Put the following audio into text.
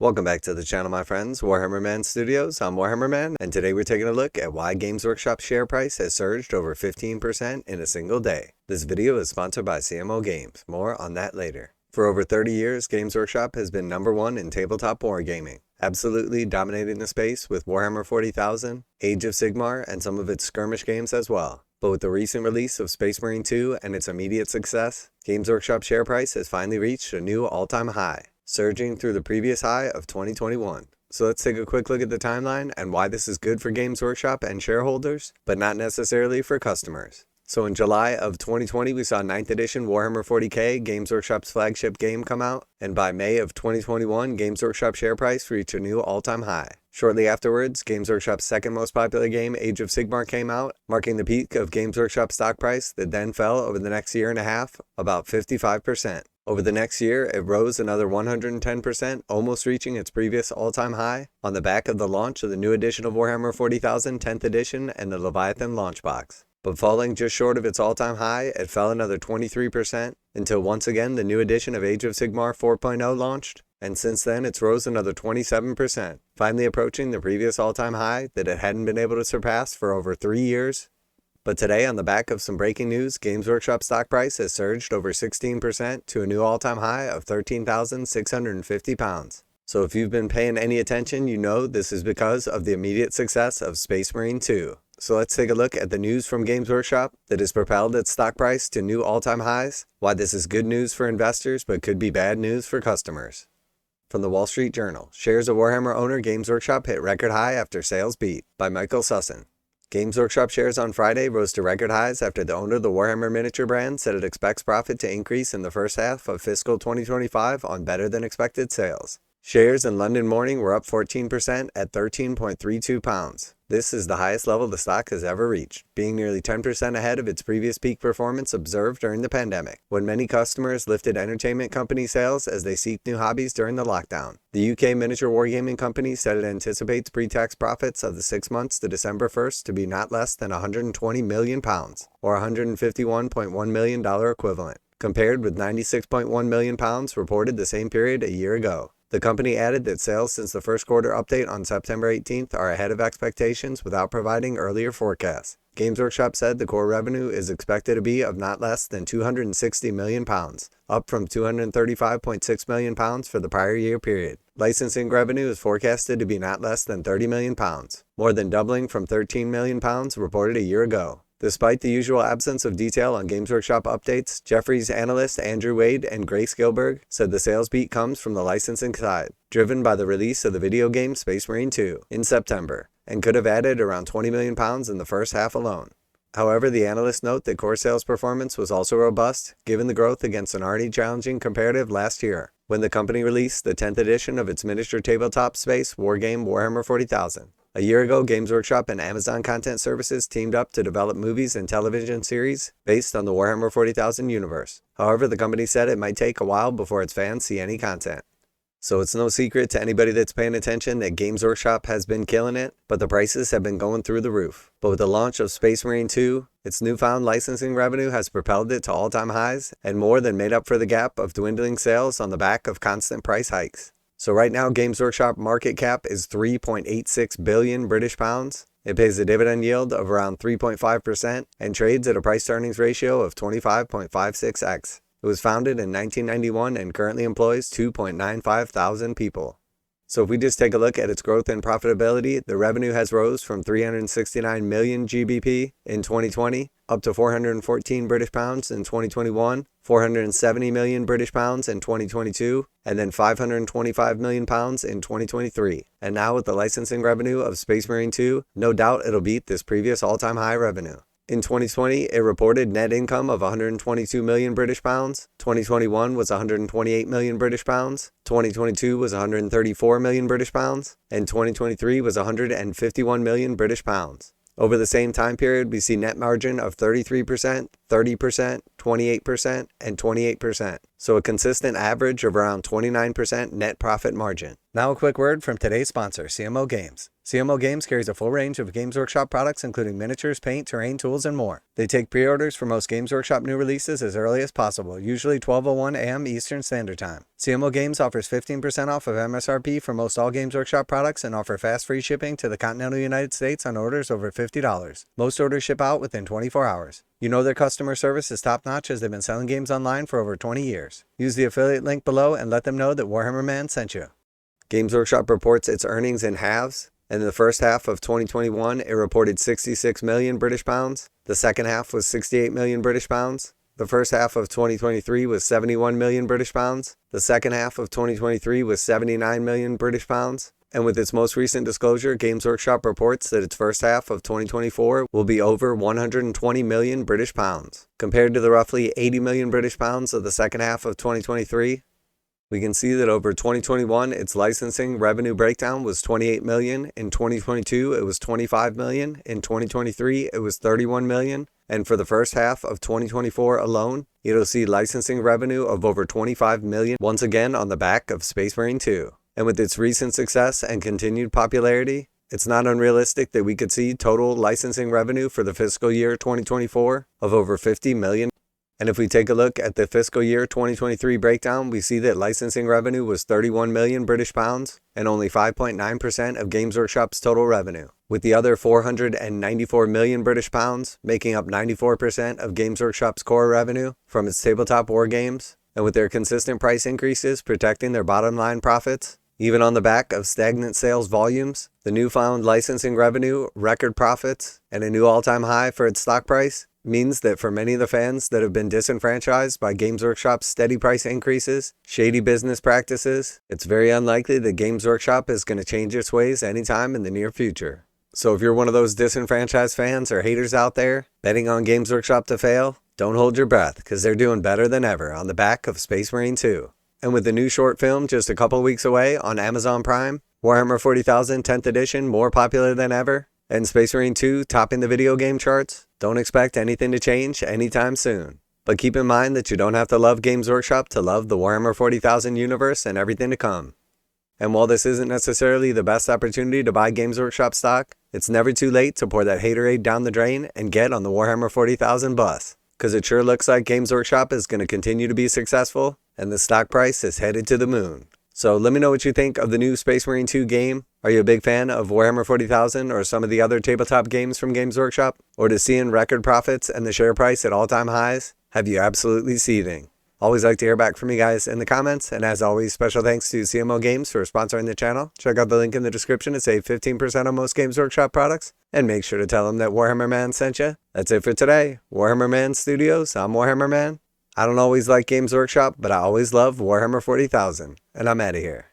Welcome back to the channel, my friends. Warhammer Man Studios. I'm Warhammer Man, and today we're taking a look at why Games Workshop's share price has surged over 15% in a single day. This video is sponsored by CMO Games. More on that later. For over 30 years, Games Workshop has been #1 in tabletop wargaming, absolutely dominating the space with Warhammer 40,000, Age of Sigmar, and some of its skirmish games as well. But with the recent release of Space Marine 2 and its immediate success, Games Workshop's share price has finally reached a new all-time high, surging through the previous high of 2021. So let's take a quick look at the timeline and why this is good for Games Workshop and shareholders, but not necessarily for customers. So in July of 2020, we saw 9th edition Warhammer 40k, Games Workshop's flagship game, come out, and by May of 2021, Games Workshop's share price reached a new all-time high. Shortly afterwards, Games Workshop's second most popular game, Age of Sigmar, came out, marking the peak of Games Workshop's stock price that then fell over the next year and a half, about 55%. Over the next year, it rose another 110%, almost reaching its previous all-time high, on the back of the launch of the new edition of Warhammer 40,000, 10th edition, and the Leviathan launch box. But falling just short of its all-time high, it fell another 23%, until once again the new edition of Age of Sigmar 4.0 launched, and since then it's rose another 27%, finally approaching the previous all-time high that it hadn't been able to surpass for over 3 years. But today, on the back of some breaking news, Games Workshop stock price has surged over 16% to a new all-time high of £13,650. So if you've been paying any attention, you know this is because of the immediate success of Space Marine 2. So let's take a look at the news from Games Workshop that has propelled its stock price to new all-time highs, why this is good news for investors but could be bad news for customers. From the Wall Street Journal, shares of Warhammer owner Games Workshop hit record high after sales beat, by Michael Sussin. Games Workshop shares on Friday rose to record highs after the owner of the Warhammer miniature brand said it expects profit to increase in the first half of fiscal 2025 on better than expected sales. Shares in London morning were up 14% at £13.32. This is the highest level the stock has ever reached, being nearly 10% ahead of its previous peak performance observed during the pandemic, when many customers lifted entertainment company sales as they seek new hobbies during the lockdown. The UK miniature wargaming company said it anticipates pre-tax profits of the 6 months to December 1st to be not less than £120 million, or $151.1 million equivalent, compared with £96.1 million reported the same period a year ago. The company added that sales since the first quarter update on September 18th are ahead of expectations without providing earlier forecasts. Games Workshop said the core revenue is expected to be of not less than £260 million, up from £235.6 million for the prior year period. Licensing revenue is forecasted to be not less than £30 million, more than doubling from £13 million reported a year ago. Despite the usual absence of detail on Games Workshop updates, Jefferies analyst Andrew Wade and Grace Gilberg said the sales beat comes from the licensing side, driven by the release of the video game Space Marine 2 in September, and could have added around £20 million in the first half alone. However, the analysts note that core sales performance was also robust, given the growth against an already challenging comparative last year, when the company released the 10th edition of its miniature tabletop space wargame Warhammer 40,000. A year ago, Games Workshop and Amazon Content Services teamed up to develop movies and television series based on the Warhammer 40,000 universe. However, the company said it might take a while before its fans see any content. So it's no secret to anybody that's paying attention that Games Workshop has been killing it, but the prices have been going through the roof. But with the launch of Space Marine 2, its newfound licensing revenue has propelled it to all-time highs and more than made up for the gap of dwindling sales on the back of constant price hikes. So right now, Games Workshop market cap is £3.86 billion British pounds. It pays a dividend yield of around 3.5% and trades at a price-to-earnings ratio of 25.56x. It was founded in 1991 and currently employs 2.95 thousand people. So if we just take a look at its growth and profitability, the revenue has rose from 369 million GBP in 2020 up to 414 British pounds in 2021, 470 million British pounds in 2022, and then 525 million pounds in 2023. And now with the licensing revenue of Space Marine 2, no doubt it'll beat this previous all-time high revenue. In 2020, it reported net income of 122 million British pounds. 2021 was 128 million British pounds. 2022 was 134 million British pounds. And 2023 was 151 million British pounds. Over the same time period, we see net margin of 33%, 30%, 28%, and 28%. So a consistent average of around 29% net profit margin. Now a quick word from today's sponsor, CMO Games. CMO Games carries a full range of Games Workshop products including miniatures, paint, terrain, tools, and more. They take pre-orders for most Games Workshop new releases as early as possible, usually 12:01 a.m. Eastern Standard Time. CMO Games offers 15% off of MSRP for most all Games Workshop products and offer fast free shipping to the continental United States on orders over $50. Most orders ship out within 24 hours. You know their customer service is top-notch as they've been selling games online for over 20 years. Use the affiliate link below and let them know that Warhammer Man sent you. Games Workshop reports its earnings in halves. In the first half of 2021, it reported 66 million British pounds. The second half was 68 million British pounds. The first half of 2023 was 71 million British pounds. The second half of 2023 was 79 million British pounds. And with its most recent disclosure, Games Workshop reports that its first half of 2024 will be over 120 million British pounds. Compared to the roughly 80 million British pounds of the second half of 2023, we can see that over 2021, its licensing revenue breakdown was 28 million. In 2022, it was 25 million. In 2023, it was 31 million. And for the first half of 2024 alone, it'll see licensing revenue of over 25 million, once again on the back of Space Marine 2. And with its recent success and continued popularity, it's not unrealistic that we could see total licensing revenue for the fiscal year 2024 of over 50 million. And if we take a look at the fiscal year 2023 breakdown, we see that licensing revenue was 31 million British pounds and only 5.9% of Games Workshop's total revenue, with the other 494 million British pounds making up 94% of Games Workshop's core revenue from its tabletop war games, and with their consistent price increases protecting their bottom line profits. Even on the back of stagnant sales volumes, the newfound licensing revenue, record profits, and a new all-time high for its stock price means that for many of the fans that have been disenfranchised by Games Workshop's steady price increases, shady business practices, it's very unlikely that Games Workshop is going to change its ways anytime in the near future. So if you're one of those disenfranchised fans or haters out there betting on Games Workshop to fail, don't hold your breath because they're doing better than ever on the back of Space Marine 2. And with the new short film just a couple weeks away on Amazon Prime, Warhammer 40,000 10th edition more popular than ever, and Space Marine 2 topping the video game charts, don't expect anything to change anytime soon. But keep in mind that you don't have to love Games Workshop to love the Warhammer 40,000 universe and everything to come. And while this isn't necessarily the best opportunity to buy Games Workshop stock, it's never too late to pour that haterade down the drain and get on the Warhammer 40,000 bus. Because it sure looks like Games Workshop is going to continue to be successful, and the stock price is headed to the moon. So let me know what you think of the new Space Marine 2 game. Are you a big fan of Warhammer 40,000 or some of the other tabletop games from Games Workshop? Or does seeing record profits and the share price at all-time highs have you absolutely seething? Always like to hear back from you guys in the comments. And as always, special thanks to CMO Games for sponsoring the channel. Check out the link in the description to save 15% on most Games Workshop products. And make sure to tell them that Warhammer Man sent you. That's it for today. Warhammer Man Studios, I'm Warhammer Man. I don't always like Games Workshop, but I always love Warhammer 40,000. And I'm out of here.